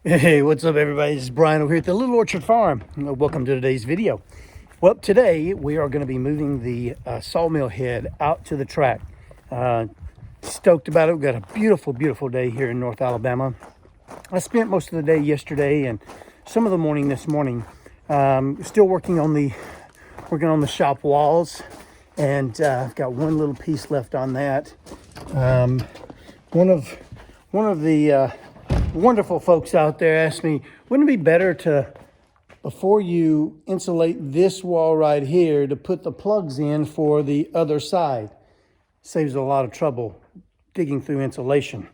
Hey, what's up, everybody? This is Brian over here at the Little Orchard Farm. Welcome to today's video. Well, today we are going to be moving the sawmill head out to the track. Stoked about it. We've got a beautiful, beautiful day here in North Alabama. I spent most of the day yesterday and some of the morning this morning still working on the shop walls, and I've got one little piece left on that. One of the wonderful folks out there asked me, wouldn't it be better to, before you insulate this wall right here, to put the plugs in for the other side? Saves a lot of trouble digging through insulation.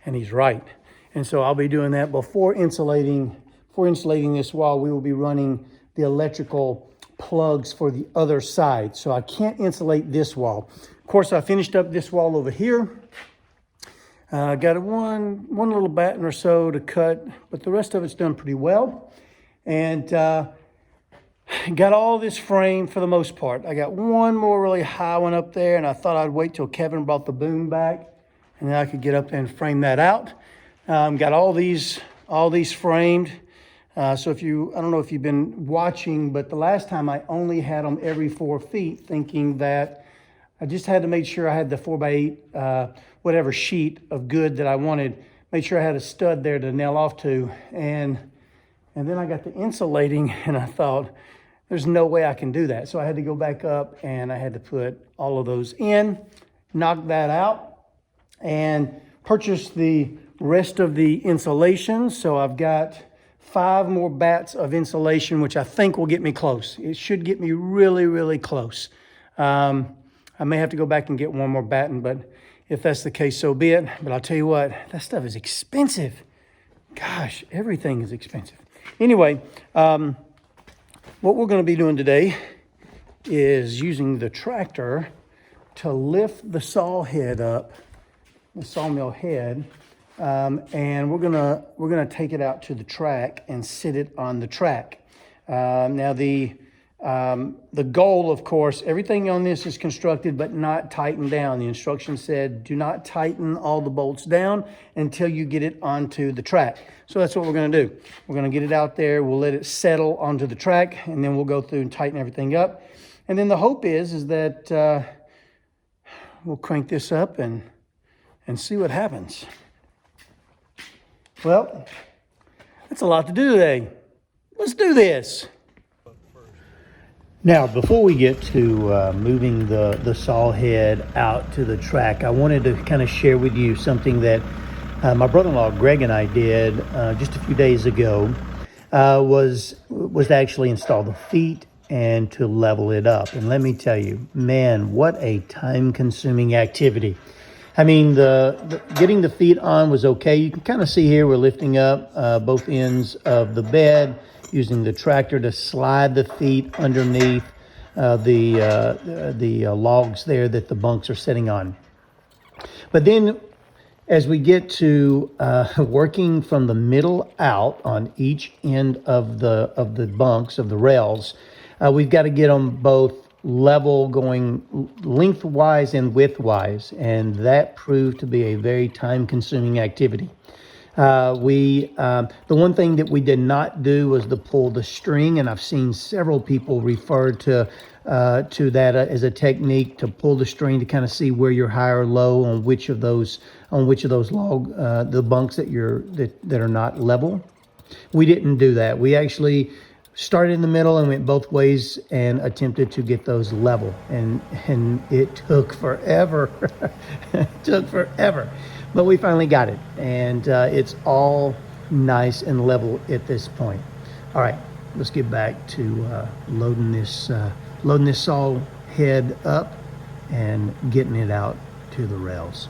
And he's right. And so I'll be doing that before insulating this wall. We will be running the electrical plugs for the other side. So I can't insulate this wall. Of course, I finished up this wall over here. Got one little batten or so to cut, but the rest of it's done pretty well. And got all this framed for the most part. I got one more really high one up there, and I thought I'd wait till Kevin brought the boom back, and then I could get up there and frame that out. Got all these framed. So I don't know if you've been watching, but the last time I only had them every 4 feet, thinking that I just had to make sure I had the 4x8, whatever sheet of good that I wanted. Make sure I had a stud there to nail off to. And then I got the insulating, and I thought, there's no way I can do that. So I had to go back up, and I had to put all of those in, knock that out, and purchase the rest of the insulation. So I've got 5 more bats of insulation, which I think will get me close. It should get me really, really close. I may have to go back and get one more batten, but if that's the case, so be it. But I'll tell you what, that stuff is expensive. Gosh, everything is expensive. Anyway, what we're going to be doing today is using the tractor to lift the saw head up, the sawmill head, and we're gonna take it out to the track and sit it on the track. Now the goal, of course, everything on this is constructed but not tightened down. The instructions said do not tighten all the bolts down until you get it onto the track. So that's what we're going to do. We're going to get it out there. We'll let it settle onto the track, and then we'll go through and tighten everything up. And then the hope is that we'll crank this up and see what happens. Well, that's a lot to do today. Let's do this. Now, before we get to moving the saw head out to the track, I wanted to kind of share with you something that my brother-in-law Greg and I did just a few days ago. Was to actually install the feet and to level it up. And let me tell you, man, what a time-consuming activity. I mean, the getting the feet on was okay. You can kind of see here we're lifting up both ends of the bed, using the tractor to slide the feet underneath the logs there that the bunks are sitting on. But then as we get to working from the middle out on each end of the bunks, of the rails, we've got to get them both level, going lengthwise and widthwise, and that proved to be a very time-consuming activity. The one thing that we did not do was to pull the string, and I've seen several people refer to that as a technique to pull the string to kind of see where you're high or low on which of those log the bunks that are not level. We didn't do that. We actually started in the middle and went both ways and attempted to get those level, and it took forever. It took forever. But we finally got it, and it's all nice and level at this point. All right, let's get back to loading this saw head up and getting it out to the rails.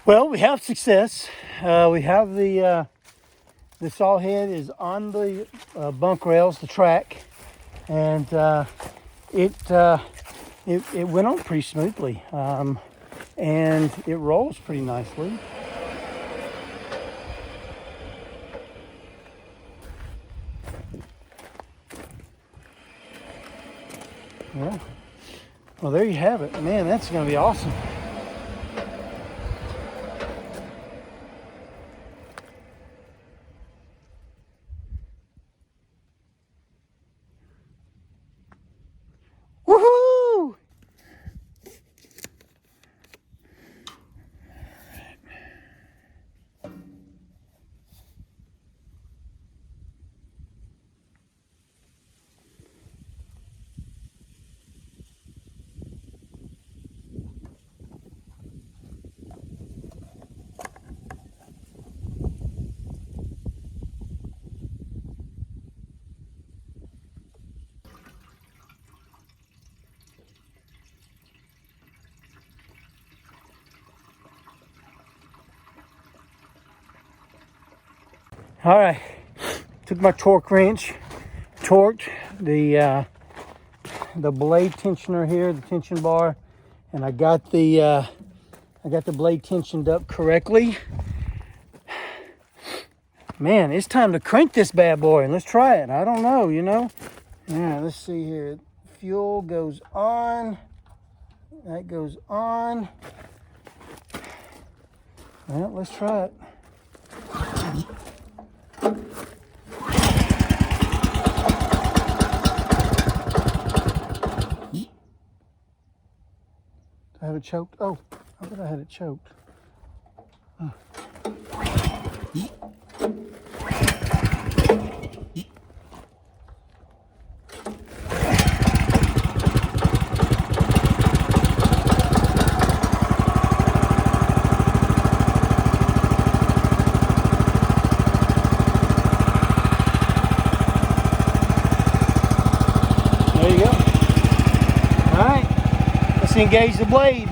Well, we have success. We have the saw head is on the bunk rails, the track, and it went on pretty smoothly, and it rolls pretty nicely. Yeah. Well, there you have it. Man, that's going to be awesome. Woohoo! All right, took my torque wrench, torqued the blade tensioner here, the tension bar, and I got the blade tensioned up correctly. Man, it's time to crank this bad boy and let's try it. I don't know, you know. Yeah, let's see here. Fuel goes on. That goes on. Well, let's try it. I have it choked. Oh, I thought I had it choked. There you go. All right, let's engage the blade.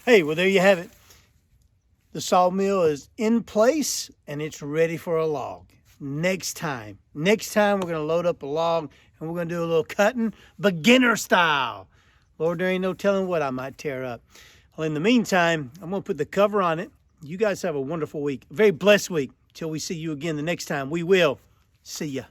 Hey, well, there you have it. The sawmill is in place and it's ready for a log. Next time we're going to load up a log and we're going to do a little cutting, beginner style. Lord, there ain't no telling what I might tear up. Well, in the meantime, I'm going to put the cover on it. You guys have a wonderful week, a very blessed week. Till we see you again the next time, we will see ya.